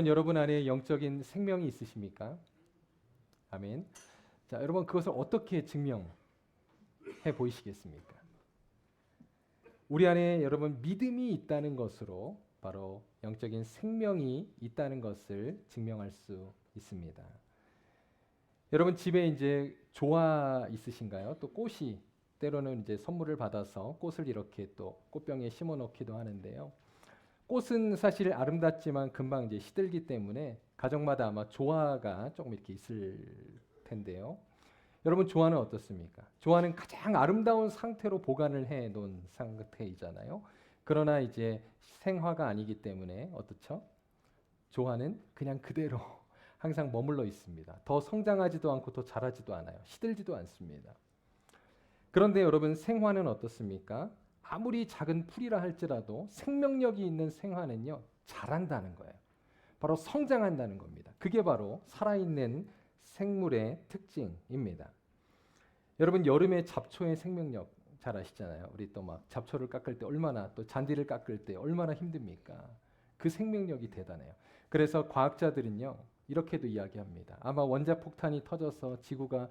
여러분 안에 영적인 생명이 있으십니까? 아멘. 자, 여러분 그것을 어떻게 증명해 보이시겠습니까? 우리 안에 여러분 믿음이 있다는 것으로 바로 영적인 생명이 있다는 것을 증명할 수 있습니다. 여러분 집에 이제 조화 있으신가요? 또 꽃이 때로는 이제 선물을 받아서 꽃을 이렇게 또 꽃병에 심어 놓기도 하는데요. 꽃은 사실 아름답지만 금방 이제 시들기 때문에 가정마다 아마 조화가 조금 이렇게 있을 텐데요. 여러분 조화는 어떻습니까? 조화는 가장 아름다운 상태로 보관을 해 놓은 상태이잖아요. 그러나 이제 생화가 아니기 때문에 어떻죠? 조화는 그냥 그대로 항상 머물러 있습니다. 더 성장하지도 않고 더 자라지도 않아요. 시들지도 않습니다. 그런데 여러분 생화는 어떻습니까? 아무리 작은 풀이라 할지라도 생명력이 있는 생화는요, 자란다는 거예요. 바로 성장한다는 겁니다. 그게 바로 살아있는 생물의 특징입니다. 여러분 여름에 잡초의 생명력 잘 아시잖아요. 우리 또 막 잡초를 깎을 때 얼마나 또 잔디를 깎을 때 얼마나 힘듭니까? 그 생명력이 대단해요. 그래서 과학자들은요, 이렇게도 이야기합니다. 아마 원자폭탄이 터져서 지구가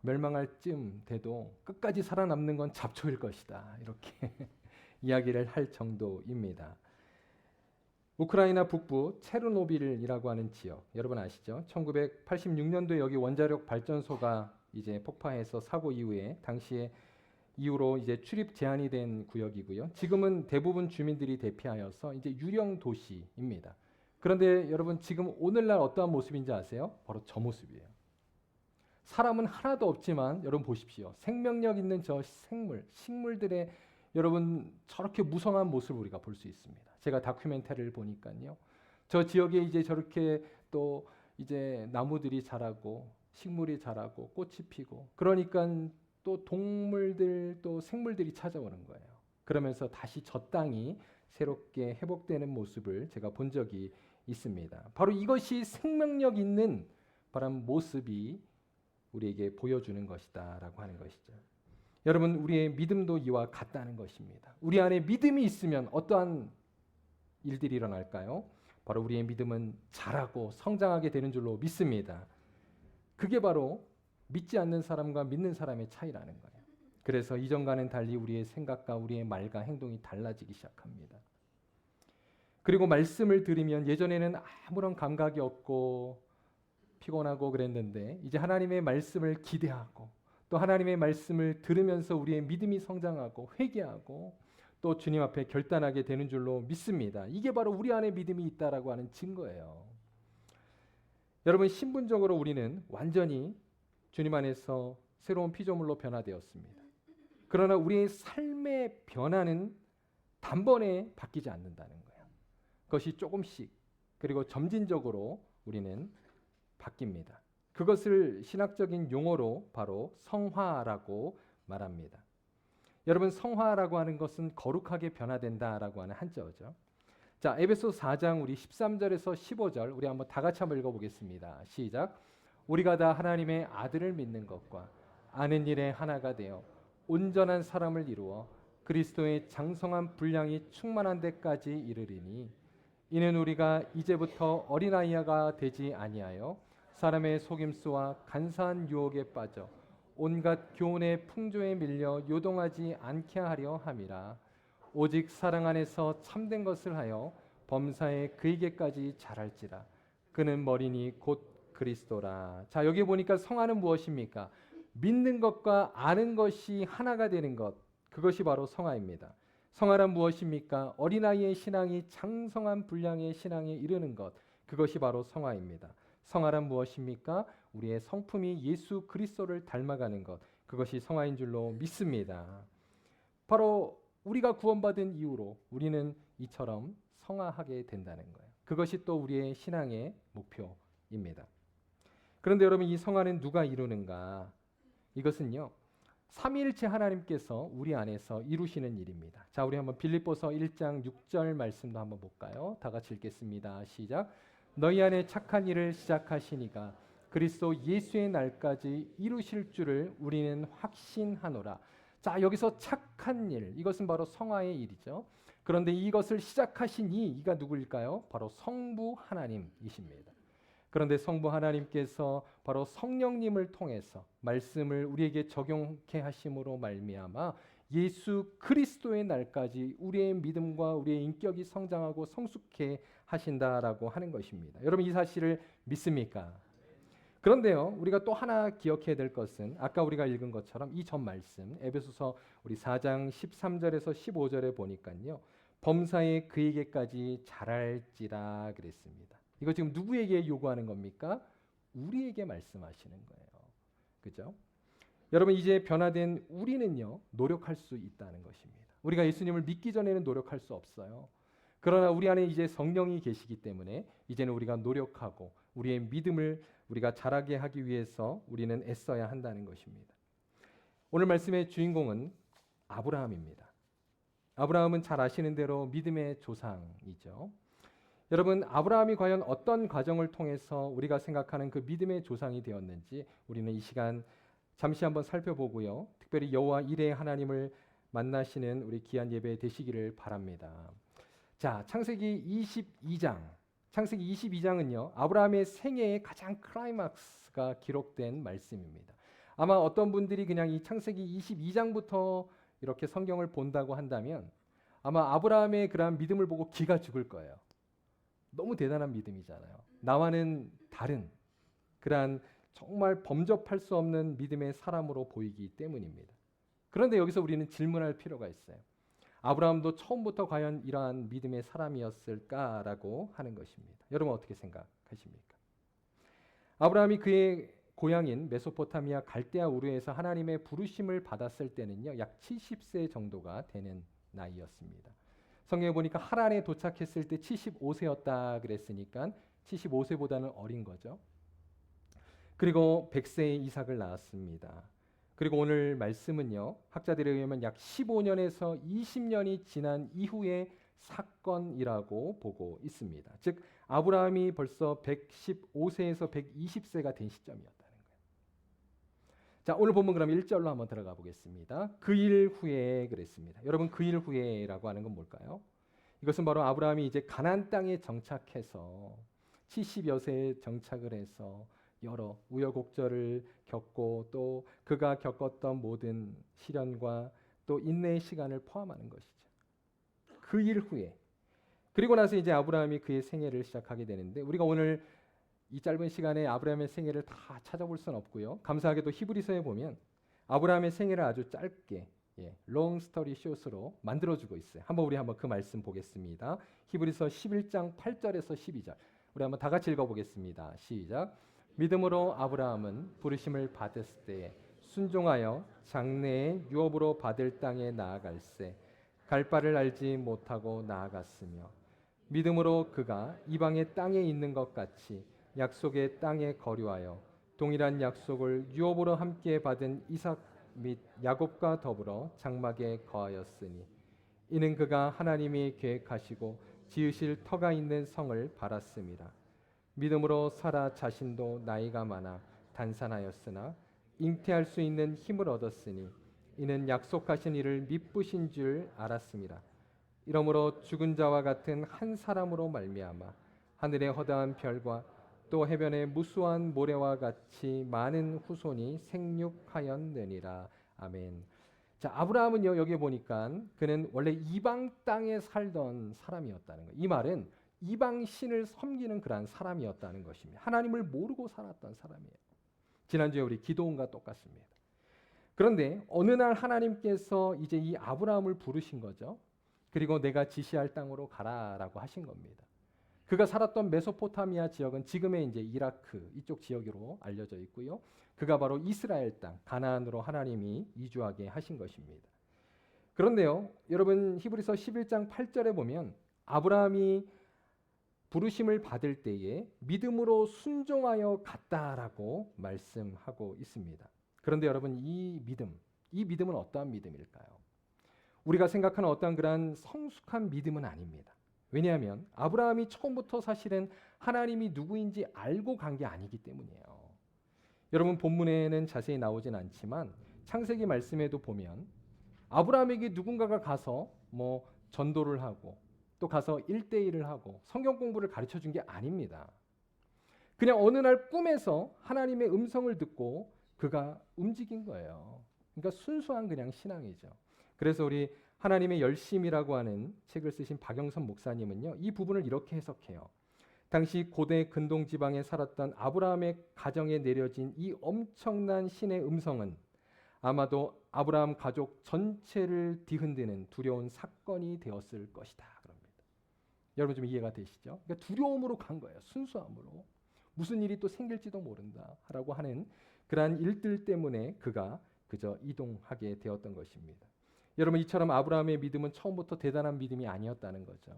멸망할 쯤 돼도 끝까지 살아남는 건 잡초일 것이다. 이렇게 이야기를 할 정도입니다. 우크라이나 북부 체르노빌이라고 하는 지역, 여러분 아시죠? 1986년도에 여기 원자력 발전소가 이제 폭파해서 사고 이후에 당시에 이후로 이제 출입 제한이 된 구역이고요. 지금은 대부분 주민들이 대피하여서 이제 유령 도시입니다. 그런데 여러분 지금 오늘날 어떠한 모습인지 아세요? 바로 저 모습이에요. 사람은 하나도 없지만 여러분 보십시오. 생명력 있는 저 식물들의 여러분 저렇게 무성한 모습을 우리가 볼 수 있습니다. 제가 다큐멘터리를 보니까요. 저 지역에 이제 저렇게 또 이제 나무들이 자라고 식물이 자라고 꽃이 피고 그러니까 또 동물들 또 생물들이 찾아오는 거예요. 그러면서 다시 저 땅이 새롭게 회복되는 모습을 제가 본 적이 있습니다. 바로 이것이 생명력 있는 바람 모습이 우리에게 보여주는 것이다라고 하는 것이죠. 여러분 우리의 믿음도 이와 같다는 것입니다. 우리 안에 믿음이 있으면 어떠한 일들이 일어날까요? 바로 우리의 믿음은 자라고 성장하게 되는 줄로 믿습니다. 그게 바로 믿지 않는 사람과 믿는 사람의 차이라는 거예요. 그래서 이전과는 달리 우리의 생각과 우리의 말과 행동이 달라지기 시작합니다. 그리고 말씀을 들으면 예전에는 아무런 감각이 없고 피곤하고 그랬는데 이제 하나님의 말씀을 기대하고 또 하나님의 말씀을 들으면서 우리의 믿음이 성장하고 회개하고 또 주님 앞에 결단하게 되는 줄로 믿습니다. 이게 바로 우리 안에 믿음이 있다라고 하는 증거예요. 여러분 신분적으로 우리는 완전히 주님 안에서 새로운 피조물로 변화되었습니다. 그러나 우리의 삶의 변화는 단번에 바뀌지 않는다는 거예요. 그것이 조금씩 그리고 점진적으로 우리는 바뀝니다. 그것을 신학적인 용어로 바로 성화라고 말합니다. 여러분 성화라고 하는 것은 거룩하게 변화된다라고 하는 한자어죠. 자, 에베소 4장 우리 13절에서 15절 우리 한번 다 같이 한번 읽어보겠습니다. 시작. 우리가 다 하나님의 아들을 믿는 것과 아는 일에 하나가 되어 온전한 사람을 이루어 그리스도의 장성한 분량이 충만한 데까지 이르리니 이는 우리가 이제부터 어린아이가 되지 아니하여 사람의 속임수와 간사한 유혹에 빠져 온갖 교훈의 풍조에 밀려 요동하지 않게 하려 함이라. 오직 사랑 안에서 참된 것을 하여 범사에 그에게까지 자랄지라. 그는 머리니 곧 그리스도라. 자, 여기 보니까 성화는 무엇입니까? 믿는 것과 아는 것이 하나가 되는 것. 그것이 바로 성화입니다. 성화란 무엇입니까? 어린아이의 신앙이 장성한 분량의 신앙에 이르는 것. 그것이 바로 성화입니다. 성화란 무엇입니까? 우리의 성품이 예수 그리스도를 닮아가는 것. 그것이 성화인 줄로 믿습니다. 바로 우리가 구원받은 이후로 우리는 이처럼 성화하게 된다는 거예요. 그것이 또 우리의 신앙의 목표입니다. 그런데 여러분 이 성화는 누가 이루는가? 이것은요. 삼위일체 하나님께서 우리 안에서 이루시는 일입니다. 자, 우리 한번 빌립보서 1장 6절 말씀도 한번 볼까요? 다 같이 읽겠습니다. 시작. 너희 안에 착한 일을 시작하시니가 그리스도 예수의 날까지 이루실 줄을 우리는 확신하노라. 자, 여기서 착한 일, 이것은 바로 성화의 일이죠. 그런데 이것을 시작하신 이가 누구일까요? 바로 성부 하나님이십니다. 그런데 성부 하나님께서 바로 성령님을 통해서 말씀을 우리에게 적용케 하심으로 말미암아 예수 그리스도의 날까지 우리의 믿음과 우리의 인격이 성장하고 성숙해 하신다라고 하는 것입니다. 여러분 이 사실을 믿습니까? 그런데요, 우리가 또 하나 기억해야 될 것은 아까 우리가 읽은 것처럼 이 전 말씀 에베소서 우리 4장 13절에서 15절에 보니까요. 범사에 그에게까지 자랄지라 그랬습니다. 이거 지금 누구에게 요구하는 겁니까? 우리에게 말씀하시는 거예요. 그죠? 여러분 이제 변화된 우리는요. 노력할 수 있다는 것입니다. 우리가 예수님을 믿기 전에는 노력할 수 없어요. 그러나 우리 안에 이제 성령이 계시기 때문에 이제는 우리가 노력하고 우리의 믿음을 우리가 자라게 하기 위해서 우리는 애써야 한다는 것입니다. 오늘 말씀의 주인공은 아브라함입니다. 아브라함은 잘 아시는 대로 믿음의 조상이죠. 여러분 아브라함이 과연 어떤 과정을 통해서 우리가 생각하는 그 믿음의 조상이 되었는지 우리는 이 시간 잠시 한번 살펴보고요. 특별히 여호와 이레의 하나님을 만나시는 우리 귀한 예배 되시기를 바랍니다. 자, 창세기 22장. 창세기 22장은요. 아브라함의 생애의 가장 클라이막스가 기록된 말씀입니다. 아마 어떤 분들이 그냥 이 창세기 22장부터 이렇게 성경을 본다고 한다면 아마 아브라함의 그러한 믿음을 보고 기가 죽을 거예요. 너무 대단한 믿음이잖아요. 나와는 다른 그러한 정말 범접할 수 없는 믿음의 사람으로 보이기 때문입니다. 그런데 여기서 우리는 질문할 필요가 있어요. 아브라함도 처음부터 과연 이러한 믿음의 사람이었을까라고 하는 것입니다. 여러분 어떻게 생각하십니까? 아브라함이 그의 고향인 메소포타미아 갈대아 우르에서 하나님의 부르심을 받았을 때는요. 약 70세 정도가 되는 나이였습니다. 성경에 보니까 하란에 도착했을 때 75세였다 그랬으니까 75세보다는 어린 거죠. 그리고 100세에 이삭을 낳았습니다. 그리고 오늘 말씀은요. 학자들에 의하면 약 15년에서 20년이 지난 이후의 사건이라고 보고 있습니다. 즉 아브라함이 벌써 115세에서 120세가 된 시점이었다는 거예요. 자, 오늘 본문 그럼 1절로 한번 들어가 보겠습니다. 그 일 후에 그랬습니다. 여러분 그 일 후에라고 하는 건 뭘까요? 이것은 바로 아브라함이 이제 가나안 땅에 정착해서 70여 세에 정착을 해서 여러 우여곡절을 겪고 또 그가 겪었던 모든 시련과 또 인내의 시간을 포함하는 것이죠. 그 일 후에 그리고 나서 이제 아브라함이 그의 생애를 시작하게 되는데 우리가 오늘 이 짧은 시간에 아브라함의 생애를 다 찾아볼 수는 없고요. 감사하게도 히브리서에 보면 아브라함의 생애를 아주 짧게 long story short으로 만들어주고 있어요. 우리 한번 그 말씀 보겠습니다. 히브리서 11장 8절에서 12절 우리 한번 다 같이 읽어보겠습니다. 시작. 믿음으로 아브라함은 부르심을 받았을 때에 순종하여 장래의 유업으로 받을 땅에 나아갈새 갈 바를 알지 못하고 나아갔으며 믿음으로 그가 이방의 땅에 있는 것 같이 약속의 땅에 거류하여 동일한 약속을 유업으로 함께 받은 이삭 및 야곱과 더불어 장막에 거하였으니 이는 그가 하나님이 계획하시고 지으실 터가 있는 성을 바랐습니다. 믿음으로 사라 자신도 나이가 많아 단산하였으나 잉태할 수 있는 힘을 얻었으니 이는 약속하신 이를 미쁘신 줄 알았습니다. 이러므로 죽은 자와 같은 한 사람으로 말미암아 하늘의 허다한 별과 또 해변의 무수한 모래와 같이 많은 후손이 생육하였느니라. 아멘. 자, 아브라함은요 여기 보니까 그는 원래 이방 땅에 살던 사람이었다는 거예요. 이 말은 이방 신을 섬기는 그러한 사람이었다는 것입니다. 하나님을 모르고 살았던 사람이에요. 지난주에 우리 기도원과 똑같습니다. 그런데 어느 날 하나님께서 이제 이 아브라함을 부르신 거죠. 그리고 내가 지시할 땅으로 가라라고 하신 겁니다. 그가 살았던 메소포타미아 지역은 지금의 이제 이라크 이쪽 지역으로 알려져 있고요. 그가 바로 이스라엘 땅 가나안으로 하나님이 이주하게 하신 것입니다. 그런데요, 여러분 히브리서 11장 8절에 보면 아브라함이 부르심을 받을 때에 믿음으로 순종하여 갔다라고 말씀하고 있습니다. 그런데 여러분 이 믿음은 어떠한 믿음일까요? 우리가 생각하는 어떠한 그러한 성숙한 믿음은 아닙니다. 왜냐하면 아브라함이 처음부터 사실은 하나님이 누구인지 알고 간 게 아니기 때문이에요. 여러분 본문에는 자세히 나오진 않지만 창세기 말씀에도 보면 아브라함에게 누군가가 가서 전도를 하고 또 가서 1대1을 하고 성경 공부를 가르쳐 준 게 아닙니다. 그냥 어느 날 꿈에서 하나님의 음성을 듣고 그가 움직인 거예요. 그러니까 순수한 그냥 신앙이죠. 그래서 우리 하나님의 열심이라고 하는 책을 쓰신 박영선 목사님은요, 이 부분을 이렇게 해석해요. 당시 고대 근동 지방에 살았던 아브라함의 가정에 내려진 이 엄청난 신의 음성은 아마도 아브라함 가족 전체를 뒤흔드는 두려운 사건이 되었을 것이다. 그럽니다. 여러분 좀 이해가 되시죠? 그러니까 두려움으로 간 거예요. 순수함으로. 무슨 일이 또 생길지도 모른다라고 하는 그러한 일들 때문에 그가 그저 이동하게 되었던 것입니다. 여러분 이처럼 아브라함의 믿음은 처음부터 대단한 믿음이 아니었다는 거죠.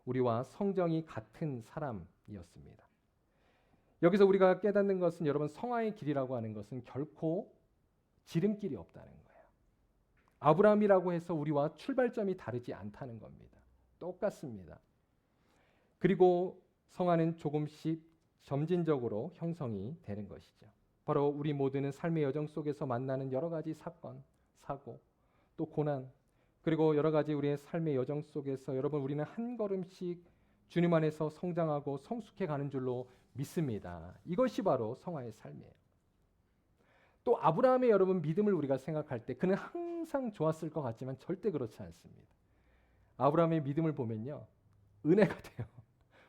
우리와 성정이 같은 사람이었습니다. 여기서 우리가 깨닫는 것은 여러분 성화의 길이라고 하는 것은 결코 지름길이 없다는 거예요. 아브라함이라고 해서 우리와 출발점이 다르지 않다는 겁니다. 똑같습니다. 그리고 성화는 조금씩 점진적으로 형성이 되는 것이죠. 바로 우리 모두는 삶의 여정 속에서 만나는 여러 가지 사건, 사고, 또 고난, 그리고 여러 가지 우리의 삶의 여정 속에서 여러분 우리는 한 걸음씩 주님 안에서 성장하고 성숙해 가는 줄로 믿습니다. 이것이 바로 성화의 삶이에요. 또 아브라함의 여러분 믿음을 우리가 생각할 때 그는 항상 좋았을 것 같지만 절대 그렇지 않습니다. 아브라함의 믿음을 보면요, 은혜가 돼요.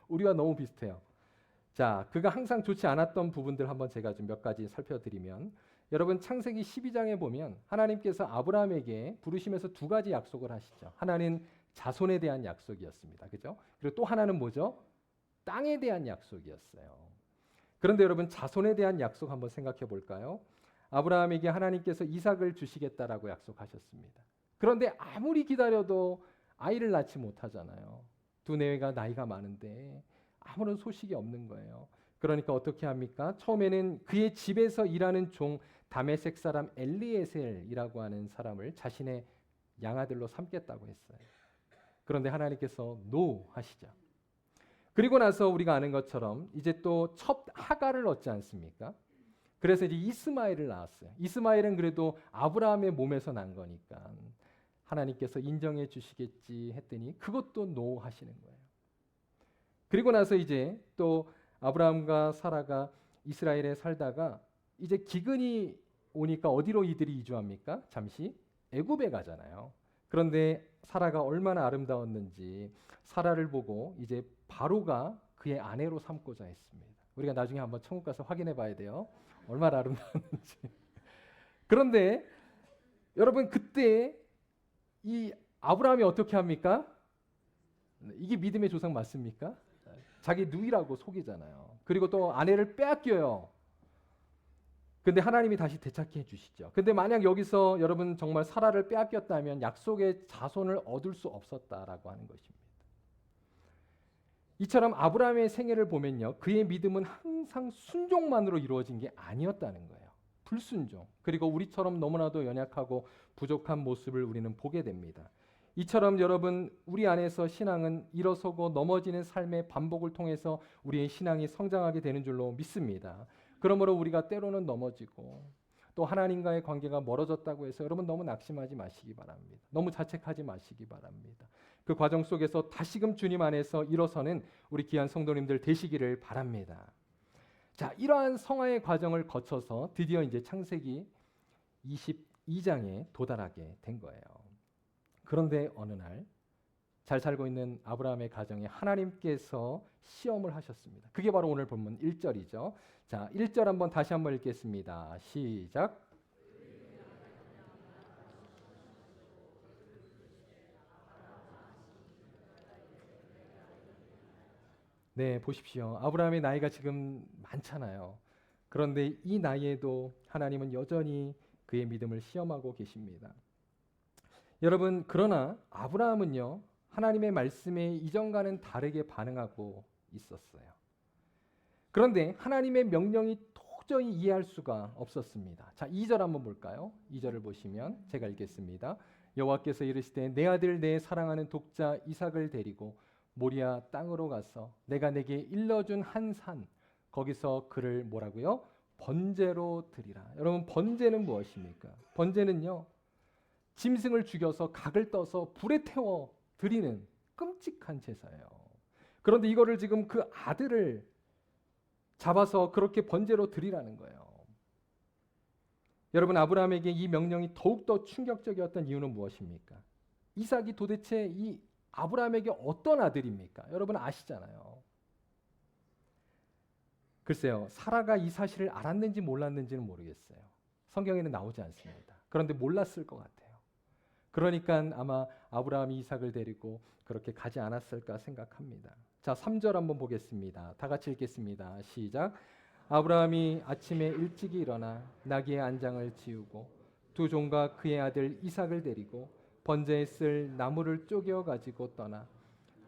우리와 너무 비슷해요. 자, 그가 항상 좋지 않았던 부분들 한번 제가 좀 몇 가지 살펴드리면, 여러분 창세기 12장에 보면 하나님께서 아브라함에게 부르시면서 두 가지 약속을 하시죠. 하나는 자손에 대한 약속이었습니다. 그죠? 그리고 또 하나는 뭐죠? 땅에 대한 약속이었어요. 그런데 여러분 자손에 대한 약속 한번 생각해 볼까요? 아브라함에게 하나님께서 이삭을 주시겠다라고 약속하셨습니다. 그런데 아무리 기다려도 아이를 낳지 못하잖아요. 두뇌가 나이가 많은데 아무런 소식이 없는 거예요. 그러니까 어떻게 합니까? 처음에는 그의 집에서 일하는 종 다메섹 사람 엘리에셀이라고 하는 사람을 자신의 양아들로 삼겠다고 했어요. 그런데 하나님께서 노 하시죠. 그리고 나서 우리가 아는 것처럼 이제 또 첫 하가를 얻지 않습니까? 그래서 이제 이스마엘을 낳았어요. 이스마엘은 그래도 아브라함의 몸에서 난 거니까 하나님께서 인정해 주시겠지 했더니 그것도 노 하시는 거예요. 그리고 나서 이제 또 아브라함과 사라가 이스라엘에 살다가 이제 기근이 오니까 어디로 이들이 이주합니까? 잠시 애굽에 가잖아요. 그런데 사라가 얼마나 아름다웠는지 사라를 보고 이제 바로가 그의 아내로 삼고자 했습니다. 우리가 나중에 한번 천국 가서 확인해 봐야 돼요. 얼마나 아름다웠는지. 그런데 여러분 그때 이 아브라함이 어떻게 합니까? 이게 믿음의 조상 맞습니까? 자기 누이라고 속이잖아요. 그리고 또 아내를 빼앗겨요. 근데 하나님이 다시 되찾게 해주시죠. 근데 만약 여기서 여러분 정말 사라를 빼앗겼다면 약속의 자손을 얻을 수 없었다라고 하는 것입니다. 이처럼 아브라함의 생애를 보면요, 그의 믿음은 항상 순종만으로 이루어진 게 아니었다는 거예요. 불순종. 그리고 우리처럼 너무나도 연약하고 부족한 모습을 우리는 보게 됩니다. 이처럼 여러분 우리 안에서 신앙은 일어서고 넘어지는 삶의 반복을 통해서 우리의 신앙이 성장하게 되는 줄로 믿습니다. 그러므로 우리가 때로는 넘어지고 또 하나님과의 관계가 멀어졌다고 해서 여러분 너무 낙심하지 마시기 바랍니다. 너무 자책하지 마시기 바랍니다. 그 과정 속에서 다시금 주님 안에서 일어서는 우리 귀한 성도님들 되시기를 바랍니다. 자, 이러한 성화의 과정을 거쳐서 드디어 이제 창세기 22장에 도달하게 된 거예요. 그런데 어느 날 잘 살고 있는 아브라함의 가정에 하나님께서 시험을 하셨습니다. 그게 바로 오늘 본문 1절이죠. 자, 1절 한번 다시 한번 읽겠습니다. 시작. 네, 보십시오. 아브라함의 나이가 지금 많잖아요. 그런데 이 나이에도 하나님은 여전히 그의 믿음을 시험하고 계십니다. 여러분, 그러나 아브라함은요, 하나님의 말씀에 이전과는 다르게 반응하고 있었어요. 그런데 하나님의 명령이 도저히 이해할 수가 없었습니다. 자, 2절 한번 볼까요? 2절을 보시면 제가 읽겠습니다. 여호와께서 이르시되 내 아들 내 사랑하는 독자 이삭을 데리고 모리아 땅으로 가서 내가 내게 일러준 한 산 거기서 그를 뭐라고요? 번제로 드리라. 여러분 번제는 무엇입니까? 번제는요, 짐승을 죽여서 각을 떠서 불에 태워 드리는 끔찍한 제사예요. 그런데 이거를 지금 그 아들을 잡아서 그렇게 번제로 드리라는 거예요. 여러분, 아브라함에게 이 명령이 더욱더 충격적이었던 이유는 무엇입니까? 이삭이 도대체 이 아브라함에게 어떤 아들입니까? 여러분 아시잖아요. 글쎄요, 사라가 이 사실을 알았는지 몰랐는지는 모르겠어요. 성경에는 나오지 않습니다. 그런데 몰랐을 것 같아요. 그러니까 아마 아브라함이 이삭을 데리고 그렇게 가지 않았을까 생각합니다. 자, 3절 한번 보겠습니다. 다 같이 읽겠습니다. 시작. 아브라함이 아침에 일찍이 일어나 나귀의 안장을 지우고 두 종과 그의 아들 이삭을 데리고 번제에 쓸 나무를 쪼개어 가지고 떠나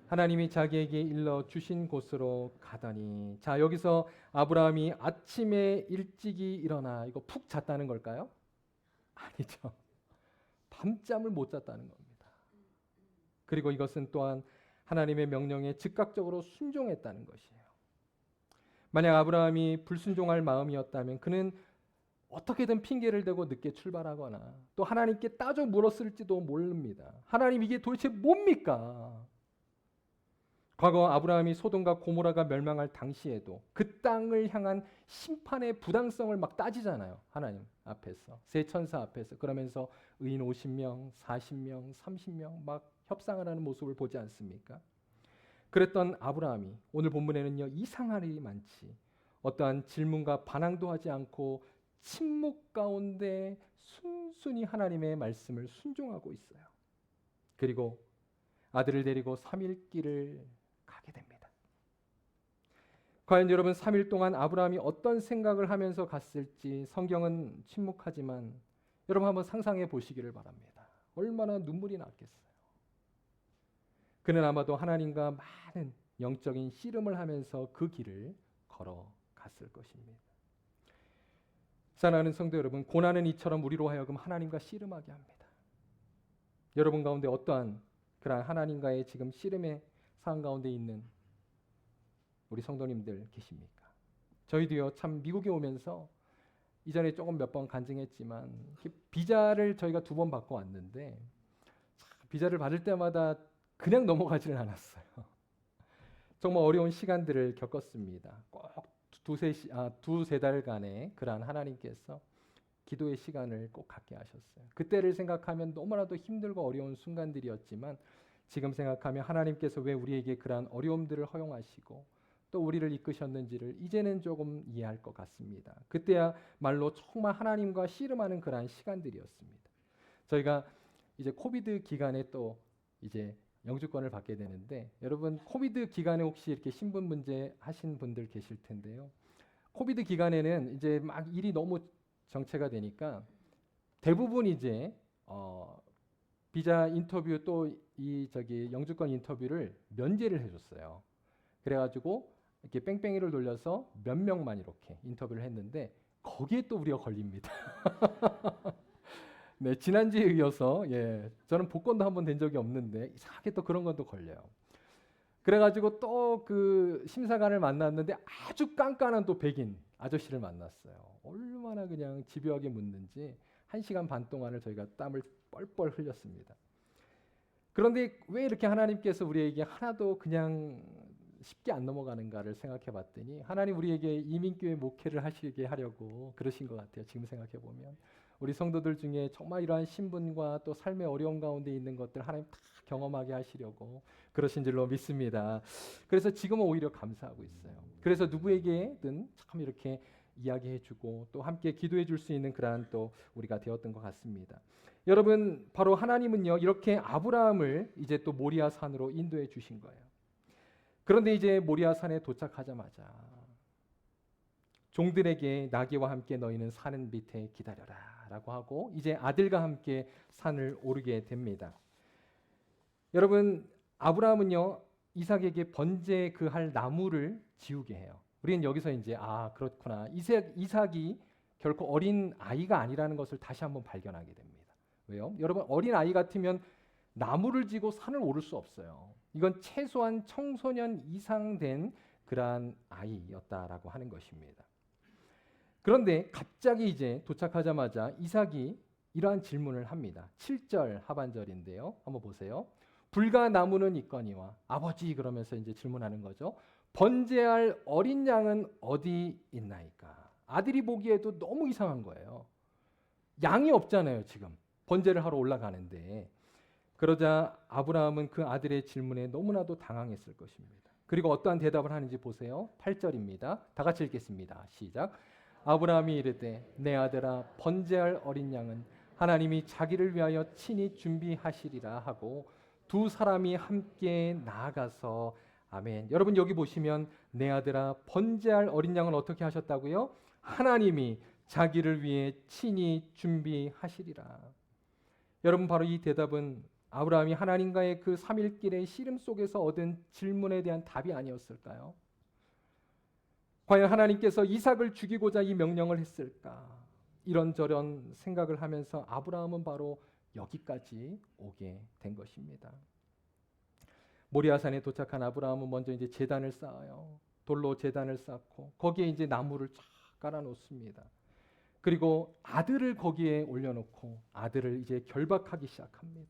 하나님이 자기에게 일러 주신 곳으로 가더니, 자, 여기서 아브라함이 아침에 일찍이 일어나, 이거 푹 잤다는 걸까요? 아니죠. 밤잠을 못 잤다는 겁니다. 그리고 이것은 또한 하나님의 명령에 즉각적으로 순종했다는 것이에요. 만약 아브라함이 불순종할 마음이었다면 그는 어떻게든 핑계를 대고 늦게 출발하거나 또 하나님께 따져 물었을지도 모릅니다. 하나님, 이게 도대체 뭡니까? 과거 아브라함이 소돔과 고모라가 멸망할 당시에도 그 땅을 향한 심판의 부당성을 막 따지잖아요. 하나님 앞에서, 세 천사 앞에서. 그러면서 의인 50명, 40명, 30명 막 협상을 하는 모습을 보지 않습니까? 그랬던 아브라함이 오늘 본문에는요, 이상한 일이 많지, 어떠한 질문과 반항도 하지 않고 침묵 가운데 순순히 하나님의 말씀을 순종하고 있어요. 그리고 아들을 데리고 3일 길을 가게 됩니다. 과연 여러분, 3일 동안 아브라함이 어떤 생각을 하면서 갔을지 성경은 침묵하지만 여러분 한번 상상해 보시기를 바랍니다. 얼마나 눈물이 났겠어요. 그는 아마도 하나님과 많은 영적인 씨름을 하면서 그 길을 걸어갔을 것입니다. 사랑하는 성도 여러분, 고난은 이처럼 우리로 하여금 하나님과 씨름하게 합니다. 여러분 가운데 어떠한 그러한 하나님과의 지금 씨름의 상황 가운데 있는 우리 성도님들 계십니까? 저희도요, 참 미국에 오면서 이전에 조금 몇 번 간증했지만 비자를 저희가 2번 받고 왔는데 비자를 받을 때마다 그냥 넘어가지는 않았어요. 정말 어려운 시간들을 겪었습니다. 꼭 두세 달간의 그러한 하나님께서 기도의 시간을 꼭 갖게 하셨어요. 그때를 생각하면 너무나도 힘들고 어려운 순간들이었지만 지금 생각하면 하나님께서 왜 우리에게 그러한 어려움들을 허용하시고 또 우리를 이끄셨는지를 이제는 조금 이해할 것 같습니다. 그때야말로 정말 하나님과 씨름하는 그러한 시간들이었습니다. 저희가 이제 코비드 기간에 또 이제 영주권을 받게 되는데, 여러분 코비드 기간에 혹시 이렇게 신분 문제 하신 분들 계실 텐데요. 코비드 기간에는 이제 막 일이 너무 정체가 되니까 대부분 이제 비자 인터뷰 또 이 영주권 인터뷰를 면제를 해줬어요. 그래가지고 이렇게 뺑뺑이를 돌려서 몇 명만 이렇게 인터뷰를 했는데 거기에 또 우리가 걸립니다. 네, 지난주에 이어서 저는 복권도 한번 된 적이 없는데 이상하게 또 그런 건 또 걸려요. 그래가지고 또 그 심사관을 만났는데 아주 깐깐한 또 백인 아저씨를 만났어요. 얼마나 그냥 집요하게 묻는지 1시간 반 동안을 저희가 땀을 뻘뻘 흘렸습니다. 그런데 왜 이렇게 하나님께서 우리에게 하나도 그냥 쉽게 안 넘어가는가를 생각해 봤더니 하나님 우리에게 이민교회 목회를 하시게 하려고 그러신 것 같아요. 지금 생각해 보면 우리 성도들 중에 정말 이러한 신분과 또 삶의 어려움 가운데 있는 것들 하나님 다 경험하게 하시려고 그러신 줄로 믿습니다. 그래서 지금은 오히려 감사하고 있어요. 그래서 누구에게든 참 이렇게 이야기해주고 또 함께 기도해 줄 수 있는 그러한 또 우리가 되었던 것 같습니다. 여러분, 바로 하나님은요, 이렇게 아브라함을 이제 또 모리아 산으로 인도해 주신 거예요. 그런데 이제 모리아 산에 도착하자마자 종들에게 나귀와 함께 너희는 산 밑에 기다려라 라고 하고 이제 아들과 함께 산을 오르게 됩니다. 여러분, 아브라함은요, 이삭에게 번제 그 할 나무를 지우게 해요. 우리는 여기서 이제 그렇구나, 이삭이 결코 어린 아이가 아니라는 것을 다시 한번 발견하게 됩니다. 왜요? 여러분, 어린 아이 같으면 나무를 지고 산을 오를 수 없어요. 이건 최소한 청소년 이상 된 그러한 아이였다라고 하는 것입니다. 그런데 갑자기 이제 도착하자마자 이삭이 이러한 질문을 합니다. 7절 하반절인데요. 한번 보세요. 불가나무는 있거니와 아버지 그러면서 이제 질문하는 거죠. 번제할 어린 양은 어디 있나이까? 아들이 보기에도 너무 이상한 거예요. 양이 없잖아요, 지금. 번제를 하러 올라가는데. 그러자 아브라함은 그 아들의 질문에 너무나도 당황했을 것입니다. 그리고 어떠한 대답을 하는지 보세요. 8절입니다. 다 같이 읽겠습니다. 시작. 아브라함이 이르되 내 아들아 번제할 어린 양은 하나님이 자기를 위하여 친히 준비하시리라 하고 두 사람이 함께 나아가서 아멘. 여러분 여기 보시면 내 아들아 번제할 어린 양은 어떻게 하셨다고요? 하나님이 자기를 위해 친히 준비하시리라. 여러분 바로 이 대답은 아브라함이 하나님과의 그 3일길의 씨름 속에서 얻은 질문에 대한 답이 아니었을까요? 과연 하나님께서 이삭을 죽이고자 이 명령을 했을까? 이런저런 생각을 하면서 아브라함은 바로 여기까지 오게 된 것입니다. 모리아산에 도착한 아브라함은 먼저 이제 제단을 쌓아요. 돌로 제단을 쌓고 거기에 이제 나무를 쫙 깔아 놓습니다. 그리고 아들을 거기에 올려놓고 아들을 이제 결박하기 시작합니다.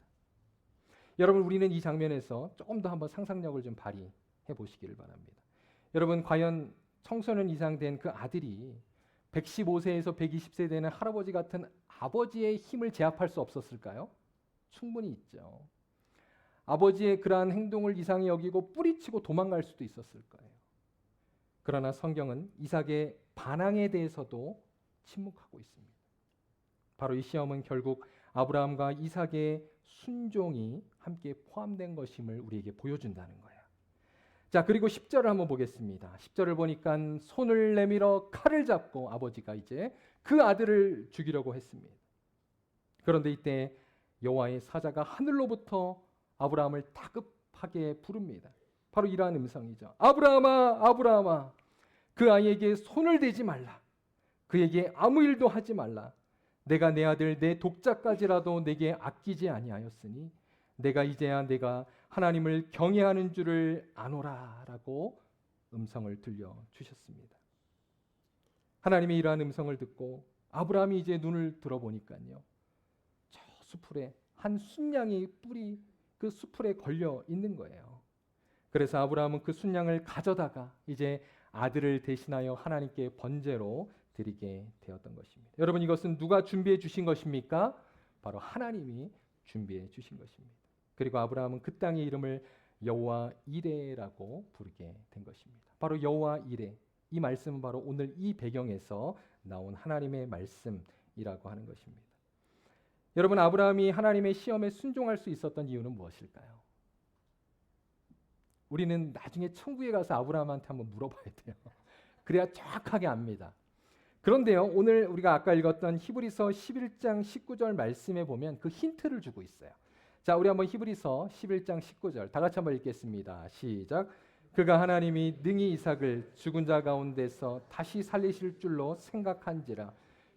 여러분 우리는 이 장면에서 조금 더 한번 상상력을 좀 발휘해 보시기를 바랍니다. 여러분 과연 청소년 이상 된 그 아들이 115세에서 120세 되는 할아버지 같은 아버지의 힘을 제압할 수 없었을까요? 충분히 있죠. 아버지의 그러한 행동을 이상히 여기고 뿌리치고 도망갈 수도 있었을 거예요. 그러나 성경은 이삭의 반항에 대해서도 침묵하고 있습니다. 바로 이 시험은 결국 아브라함과 이삭의 순종이 함께 포함된 것임을 우리에게 보여준다는 거예요. 자, 그리고 10절을 한번 보겠습니다. 10절을 보니까 손을 내밀어 칼을 잡고 아버지가 이제 그 아들을 죽이려고 했습니다. 그런데 이때 여호와의 사자가 하늘로부터 아브라함을 다급하게 부릅니다. 바로 이러한 음성이죠. 아브라함아, 아브라함아, 그 아이에게 손을 대지 말라. 그에게 아무 일도 하지 말라. 내가 내 아들 내 독자까지라도 내게 아끼지 아니하였으니 내가 이제야 내가 하나님을 경외하는 줄을 아노라라고 음성을 들려주셨습니다. 하나님의 이러한 음성을 듣고 아브라함이 이제 눈을 들어보니까요. 저 수풀에 한 순양이 뿔이 그 수풀에 걸려 있는 거예요. 그래서 아브라함은 그 순양을 가져다가 이제 아들을 대신하여 하나님께 번제로 드리게 되었던 것입니다. 여러분 이것은 누가 준비해 주신 것입니까? 바로 하나님이 준비해 주신 것입니다. 그리고 아브라함은 그 땅의 이름을 여호와 이레라고 부르게 된 것입니다. 바로 여호와 이레, 이 말씀은 바로 오늘 이 배경에서 나온 하나님의 말씀이라고 하는 것입니다. 여러분 아브라함이 하나님의 시험에 순종할 수 있었던 이유는 무엇일까요? 우리는 나중에 천국에 가서 아브라함한테 한번 물어봐야 돼요. 그래야 정확하게 압니다. 그런데요, 오늘 우리가 아까 읽었던 히브리서 11장 19절 말씀에 보면 그 힌트를 주고 있어요. 자, 우리 한번 히브리서 11장 19절 다 같이 한번 읽겠습니다. 시작. 그가 하나님이 능히 이삭을 죽은 자 가운데서 다시 살리실 줄로 생각한지라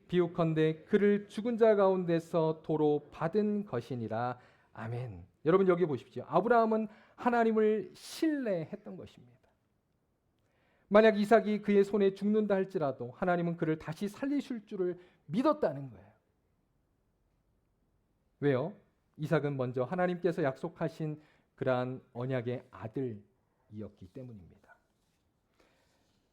비유컨대 그를 죽은 자 가운데서 도로 받은 것이니라. 아멘. 여러분 여기 보십시오. 아브라함은 하나님을 신뢰했던 것입니다. 만약 이삭이 그의 손에 죽는다 할지라도 하나님은 그를 다시 살리실 줄을 믿었다는 거예요. 왜요? 이삭은 먼저 하나님께서 약속하신 그러한 언약의 아들이었기 때문입니다.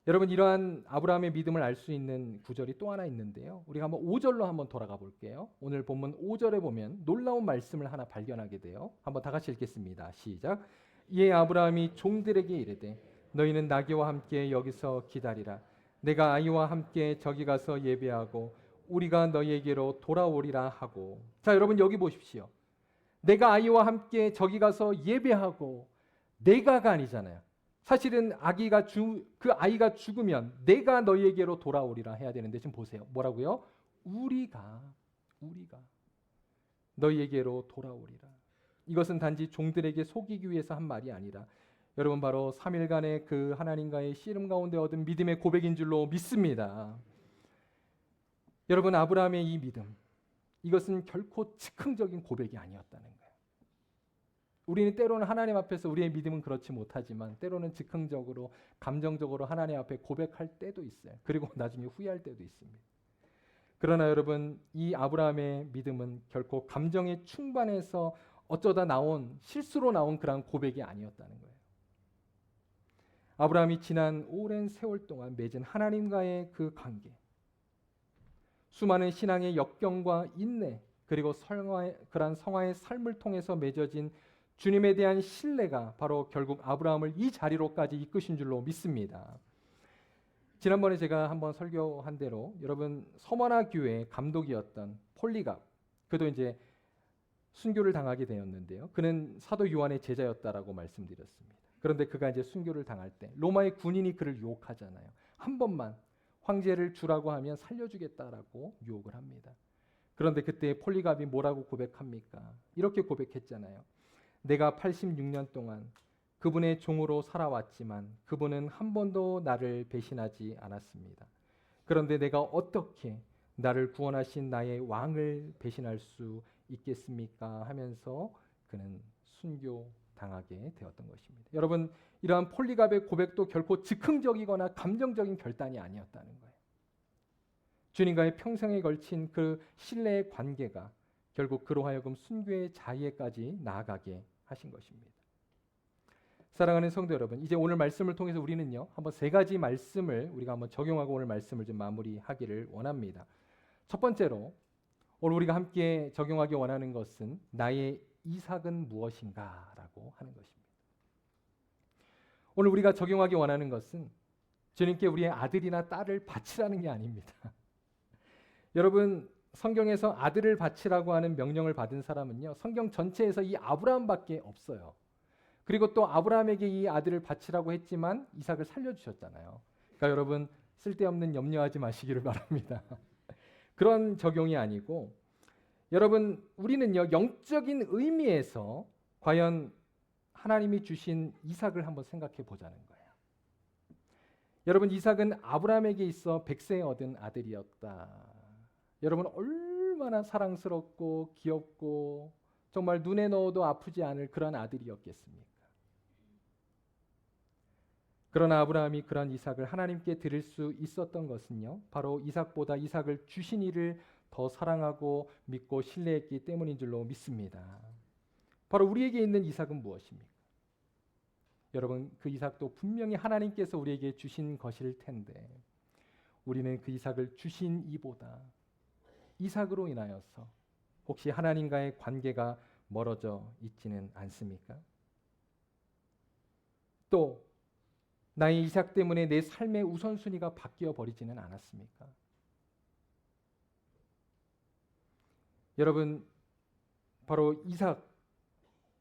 여러분 이러한 아브라함의 믿음을 알 수 있는 구절이 또 하나 있는데요. 우리가 한번 5절로 한번 돌아가 볼게요. 오늘 본문 5절에 보면 놀라운 말씀을 하나 발견하게 돼요. 한번 다 같이 읽겠습니다. 시작. 이에 아브라함이 종들에게 이르되 너희는 나귀와 함께 여기서 기다리라. 내가 아이와 함께 저기 가서 예배하고 우리가 너희에게로 돌아오리라 하고. 자, 여러분 여기 보십시오. 내가 아이와 함께 저기 가서 예배하고 내가가 아니잖아요. 사실은 그 아이가 죽으면 내가 너희에게로 돌아오리라 해야 되는데 지금 보세요. 뭐라고요? 우리가 너희에게로 돌아오리라. 이것은 단지 종들에게 속이기 위해서 한 말이 아니라 여러분 바로 3일간의 그 하나님과의 씨름 가운데 얻은 믿음의 고백인 줄로 믿습니다. 여러분 아브라함의 이 믿음, 이것은 결코 즉흥적인 고백이 아니었다는 거예요. 우리는 때로는 하나님 앞에서 우리의 믿음은 그렇지 못하지만 때로는 즉흥적으로 감정적으로 하나님 앞에 고백할 때도 있어요. 그리고 나중에 후회할 때도 있습니다. 그러나 여러분 이 아브라함의 믿음은 결코 감정의 충만에서 어쩌다 실수로 나온 그런 고백이 아니었다는 거예요. 아브라함이 지난 오랜 세월 동안 맺은 하나님과의 그 관계, 수많은 신앙의 역경과 인내, 그리고 그러한 성화의 삶을 통해서 맺어진 주님에 대한 신뢰가 바로 결국 아브라함을 이 자리로까지 이끄신 줄로 믿습니다. 지난번에 제가 한번 설교한 대로 여러분 서머나 교회 감독이었던 폴리갑, 그도 이제 순교를 당하게 되었는데요. 그는 사도 요한의 제자였다라고 말씀드렸습니다. 그런데 그가 이제 순교를 당할 때 로마의 군인이 그를 유혹하잖아요. 한 번만 황제를 주라고 하면 살려주겠다라고 유혹을 합니다. 그런데 그때 폴리갑이 뭐라고 고백합니까? 이렇게 고백했잖아요. 내가 86년 동안 그분의 종으로 살아왔지만 그분은 한 번도 나를 배신하지 않았습니다. 그런데 내가 어떻게 나를 구원하신 나의 왕을 배신할 수 있겠습니까? 하면서 그는 순교당하게 되었던 것입니다. 여러분, 이러한 폴리갑의 고백도 결코 즉흥적이거나 감정적인 결단이 아니었다는 거예요. 주님과의 평생에 걸친 그 신뢰의 관계가 결국 그로 하여금 순교의 자리에까지 나아가게 하신 것입니다. 사랑하는 성도 여러분, 이제 오늘 말씀을 통해서 우리는요, 한번 세 가지 말씀을 우리가 한번 적용하고 오늘 말씀을 좀 마무리하기를 원합니다. 첫 번째로 오늘 우리가 함께 적용하기 원하는 것은 나의 이삭은 무엇인가라고 하는 것입니다. 오늘 우리가 적용하기 원하는 것은 주님께 우리의 아들이나 딸을 바치라는 게 아닙니다. 여러분, 성경에서 아들을 바치라고 하는 명령을 받은 사람은요, 성경 전체에서 이 아브라함밖에 없어요. 그리고 또 아브라함에게 이 아들을 바치라고 했지만 이삭을 살려주셨잖아요. 그러니까 여러분, 쓸데없는 염려하지 마시기를 바랍니다. 그런 적용이 아니고, 여러분, 우리는요, 영적인 의미에서 과연 하나님이 주신 이삭을 한번 생각해 보자는 거예요. 여러분, 이삭은 아브라함에게 있어 백세에 얻은 아들이었다. 여러분, 얼마나 사랑스럽고 귀엽고 정말 눈에 넣어도 아프지 않을 그런 아들이었겠습니까? 그러나 아브라함이 그런 이삭을 하나님께 드릴 수 있었던 것은요, 바로 이삭보다 이삭을 주신 이를 더 사랑하고 믿고 신뢰했기 때문인 줄로 믿습니다. 바로 우리에게 있는 이삭은 무엇입니까? 여러분, 그 이삭도 분명히 하나님께서 우리에게 주신 것일 텐데 우리는 그 이삭을 주신 이보다 이삭으로 인하여서 혹시 하나님과의 관계가 멀어져 있지는 않습니까? 또 나의 이삭 때문에 내 삶의 우선순위가 바뀌어 버리지는 않았습니까? 여러분, 바로 이삭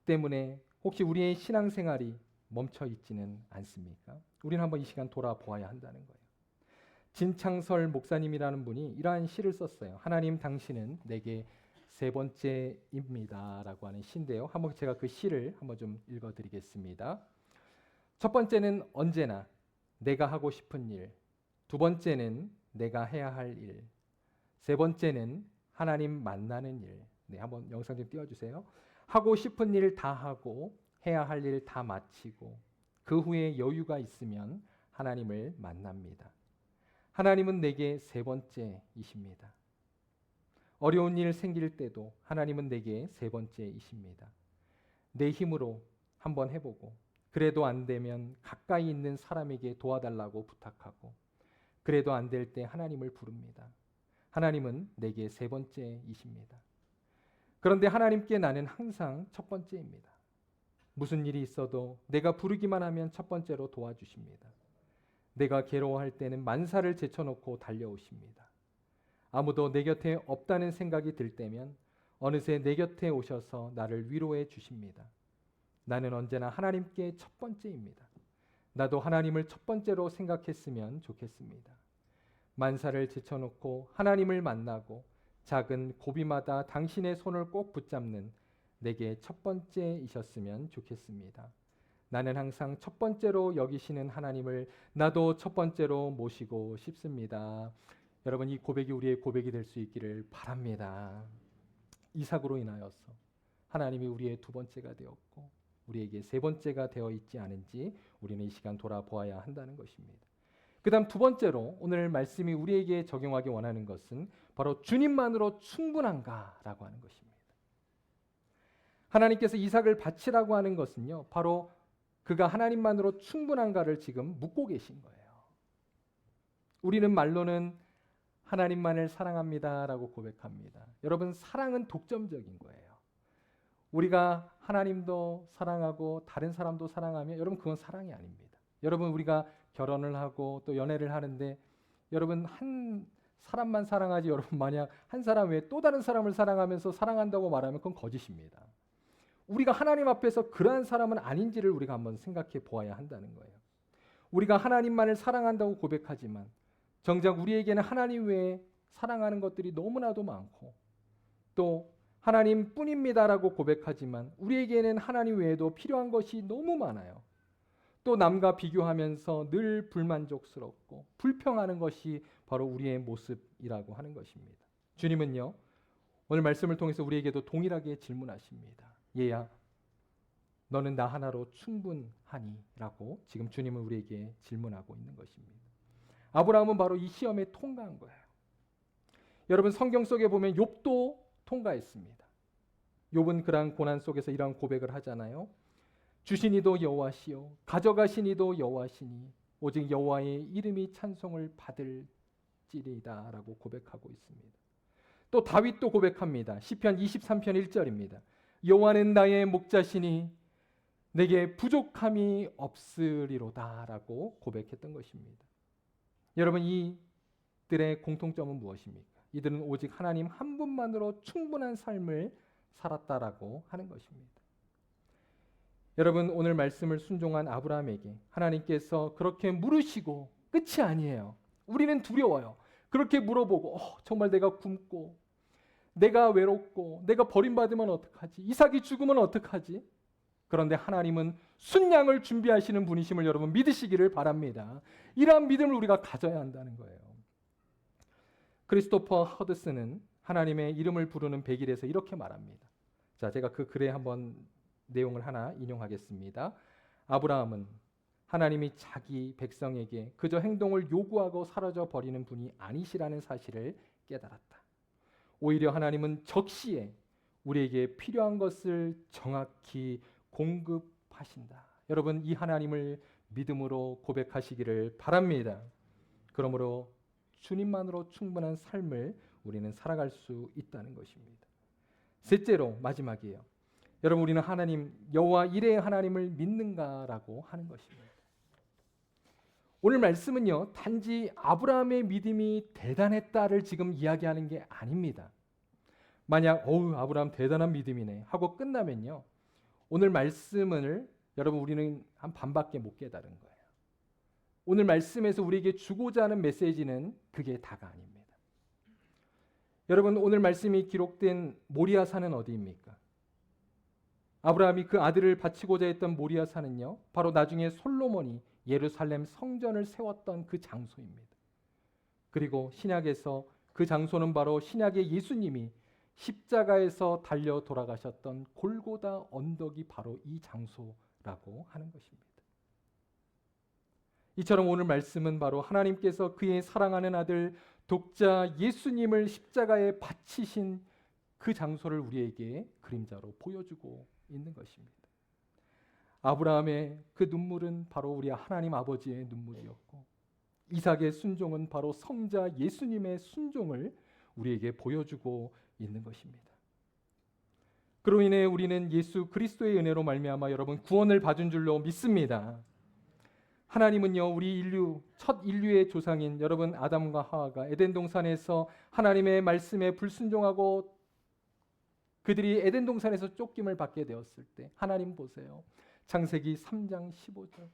때문에 혹시 우리의 신앙생활이 멈춰 있지는 않습니까? 우리는 한번 이 시간 돌아보아야 한다는 거예요. 진창설 목사님이라는 분이 이러한 시를 썼어요. 하나님, 당신은 내게 세 번째입니다라고 하는 시인데요. 한번 제가 그 시를 한번 좀 읽어드리겠습니다. 첫 번째는 언제나 내가 하고 싶은 일, 두 번째는 내가 해야 할 일, 세 번째는 하나님 만나는 일. 네, 한번 영상 좀 띄워주세요. 하고 싶은 일 다 하고 해야 할 일 다 마치고 그 후에 여유가 있으면 하나님을 만납니다. 하나님은 내게 세 번째이십니다. 어려운 일 생길 때도 하나님은 내게 세 번째이십니다. 내 힘으로 한번 해보고 그래도 안 되면 가까이 있는 사람에게 도와달라고 부탁하고 그래도 안 될 때 하나님을 부릅니다. 하나님은 내게 세 번째이십니다. 그런데 하나님께 나는 항상 첫 번째입니다. 무슨 일이 있어도 내가 부르기만 하면 첫 번째로 도와주십니다. 내가 괴로워할 때는 만사를 제쳐놓고 달려오십니다. 아무도 내 곁에 없다는 생각이 들 때면 어느새 내 곁에 오셔서 나를 위로해 주십니다. 나는 언제나 하나님께 첫 번째입니다. 나도 하나님을 첫 번째로 생각했으면 좋겠습니다. 만사를 제쳐놓고 하나님을 만나고 작은 고비마다 당신의 손을 꼭 붙잡는 내게 첫 번째이셨으면 좋겠습니다. 나는 항상 첫 번째로 여기시는 하나님을 나도 첫 번째로 모시고 싶습니다. 여러분, 이 고백이 우리의 고백이 될 수 있기를 바랍니다. 이삭으로 인하여서 하나님이 우리의 두 번째가 되었고 우리에게 세 번째가 되어 있지 않은지 우리는 이 시간 돌아보아야 한다는 것입니다. 그 다음 두 번째로 오늘 말씀이 우리에게 적용하기 원하는 것은 바로 주님만으로 충분한가라고 하는 것입니다. 하나님께서 이삭을 바치라고 하는 것은요, 바로 그가 하나님만으로 충분한가를 지금 묻고 계신 거예요. 우리는 말로는 하나님만을 사랑합니다라고 고백합니다. 여러분, 사랑은 독점적인 거예요. 우리가 하나님도 사랑하고 다른 사람도 사랑하면 여러분 그건 사랑이 아닙니다. 여러분, 우리가 결혼을 하고 또 연애를 하는데 여러분 한 사람만 사랑하지, 여러분 만약 한 사람 외에 또 다른 사람을 사랑하면서 사랑한다고 말하면 그건 거짓입니다. 우리가 하나님 앞에서 그러한 사람은 아닌지를 우리가 한번 생각해 보아야 한다는 거예요. 우리가 하나님만을 사랑한다고 고백하지만 정작 우리에게는 하나님 외에 사랑하는 것들이 너무나도 많고, 또 하나님뿐입니다라고 고백하지만 우리에게는 하나님 외에도 필요한 것이 너무 많아요. 또 남과 비교하면서 늘 불만족스럽고 불평하는 것이 바로 우리의 모습이라고 하는 것입니다. 주님은요, 오늘 말씀을 통해서 우리에게도 동일하게 질문하십니다. 얘야, 너는 나 하나로 충분하니? 라고 지금 주님은 우리에게 질문하고 있는 것입니다. 아브라함은 바로 이 시험에 통과한 거예요. 여러분, 성경 속에 보면 욥도 통과했습니다. 욥은 그러한 고난 속에서 이러한 고백을 하잖아요. 주신 이도 여호와시요 가져가신 이도 여호와시니 오직 여호와의 이름이 찬송을 받을지리다 라고 고백하고 있습니다. 또 다윗도 고백합니다. 시편 23편 1절입니다. 여호와는 나의 목자시니 내게 부족함이 없으리로다 라고 고백했던 것입니다. 여러분, 이들의 공통점은 무엇입니까? 이들은 오직 하나님 한 분만으로 충분한 삶을 살았다라고 하는 것입니다. 여러분, 오늘 말씀을 순종한 아브라함에게 하나님께서 그렇게 물으시고 끝이 아니에요. 우리는 두려워요. 그렇게 물어보고 정말 내가 굶고 내가 외롭고 내가 버림받으면 어떡하지? 이삭이 죽으면 어떡하지? 그런데 하나님은 순양을 준비하시는 분이심을 여러분 믿으시기를 바랍니다. 이러한 믿음을 우리가 가져야 한다는 거예요. 크리스토퍼 허드슨은 하나님의 이름을 부르는 100일에서 이렇게 말합니다. 자, 제가 그 글에 한번 내용을 하나 인용하겠습니다. 아브라함은 하나님이 자기 백성에게 그저 행동을 요구하고 사라져 버리는 분이 아니시라는 사실을 깨달았다. 오히려 하나님은 적시에 우리에게 필요한 것을 정확히 공급하신다. 여러분, 이 하나님을 믿음으로 고백하시기를 바랍니다. 그러므로 주님만으로 충분한 삶을 우리는 살아갈 수 있다는 것입니다. 셋째로, 마지막이에요. 여러분, 우리는 하나님, 여호와 이레의 하나님을 믿는가라고 하는 것입니다. 오늘 말씀은요, 단지 아브라함의 믿음이 대단했다를 지금 이야기하는 게 아닙니다. 만약 아브라함 대단한 믿음이네 하고 끝나면요, 오늘 말씀을 여러분 우리는 한 반밖에 못 깨달은 거예요. 오늘 말씀에서 우리에게 주고자 하는 메시지는 그게 다가 아닙니다. 여러분, 오늘 말씀이 기록된 모리아 산은 어디입니까? 아브라함이 그 아들을 바치고자 했던 모리아 산은요, 바로 나중에 솔로몬이 예루살렘 성전을 세웠던 그 장소입니다. 그리고 신약에서 그 장소는 바로 신약의 예수님이 십자가에서 달려 돌아가셨던 골고다 언덕이 바로 이 장소라고 하는 것입니다. 이처럼 오늘 말씀은 바로 하나님께서 그의 사랑하는 아들 독자 예수님을 십자가에 바치신 그 장소를 우리에게 그림자로 보여주고 있는 것입니다. 아브라함의 그 눈물은 바로 우리 하나님 아버지의 눈물이었고, 이삭의 순종은 바로 성자 예수님의 순종을 우리에게 보여주고 있는 것입니다. 그로 인해 우리는 예수 그리스도의 은혜로 말미암아 여러분 구원을 받은 줄로 믿습니다. 하나님은요, 우리 첫 인류의 조상인 여러분 아담과 하와가 에덴 동산에서 하나님의 말씀에 불순종하고 그들이 에덴 동산에서 쫓김을 받게 되었을 때 하나님 보세요. 창세기 3장 15절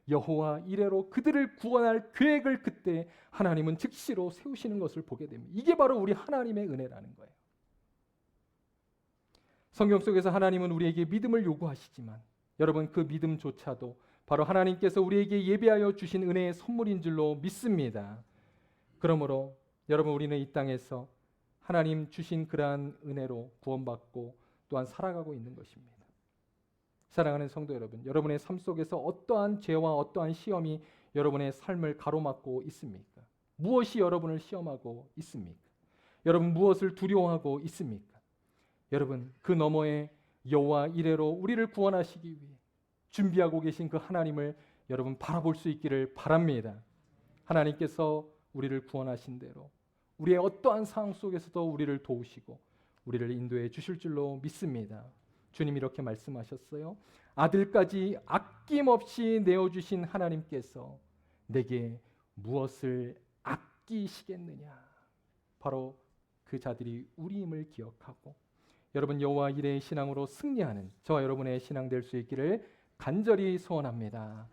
여호와 이레로 그들을 구원할 계획을 그때 하나님은 즉시로 세우시는 것을 보게 됩니다. 이게 바로 우리 하나님의 은혜라는 거예요. 성경 속에서 하나님은 우리에게 믿음을 요구하시지만 여러분 그 믿음조차도 바로 하나님께서 우리에게 예비하여 주신 은혜의 선물인 줄로 믿습니다. 그러므로 여러분 우리는 이 땅에서 하나님 주신 그러한 은혜로 구원받고 또한 살아가고 있는 것입니다. 사랑하는 성도 여러분, 여러분의 삶 속에서 어떠한 죄와 어떠한 시험이 여러분의 삶을 가로막고 있습니까? 무엇이 여러분을 시험하고 있습니까? 여러분 무엇을 두려워하고 있습니까? 여러분 그 너머에 여호와 이레로 우리를 구원하시기 위해 준비하고 계신 그 하나님을 여러분 바라볼 수 있기를 바랍니다. 하나님께서 우리를 구원하신 대로 우리의 어떠한 상황 속에서도 우리를 도우시고 우리를 인도해 주실 줄로 믿습니다. 주님 이렇게 말씀하셨어요. 아들까지 아낌없이 내어주신 하나님께서 내게 무엇을 아끼시겠느냐. 바로 그 자들이 우리임을 기억하고 여러분 여호와 이레의 신앙으로 승리하는 저와 여러분의 신앙 될 수 있기를 간절히 소원합니다.